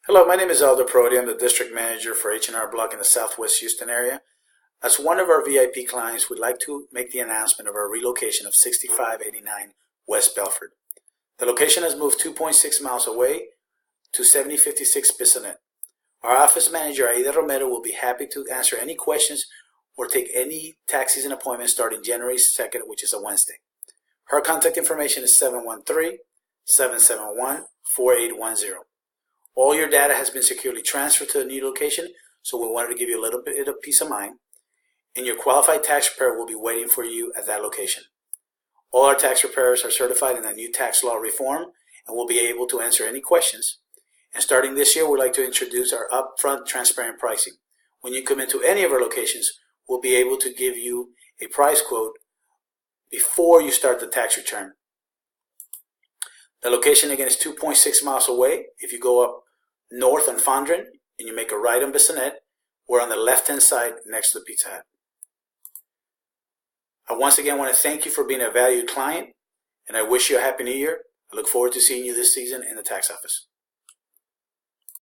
Hello, my name is Aldo Prodi. I'm the district manager for H&R Block in the Southwest Houston area. As one of our VIP clients, we'd like to make the announcement of our relocation of 6589 West Belford. The location has moved 2.6 miles away to 7056 Bissonnet. Our office manager, Aida Romero, will be happy to answer any questions or take any tax season appointments starting January 2nd, which is a Wednesday. Her contact information is 713-771-4810. All your data has been securely transferred to the new location, so we wanted to give you a little bit of peace of mind. And your qualified tax preparer will be waiting for you at that location. All our tax preparers are certified in the new tax law reform and will be able to answer any questions. And starting this year, we'd like to introduce our upfront transparent pricing. When you come into any of our locations, we'll be able to give you a price quote before you start the tax return. The location again is 2.6 miles away. If you go up north on Fondren and you make a right on Bissonnet, we're on the left-hand side next to the Pizza Hut. I once again want to thank you for being a valued client, and I wish you a Happy New Year. I look forward to seeing you this season in the tax office.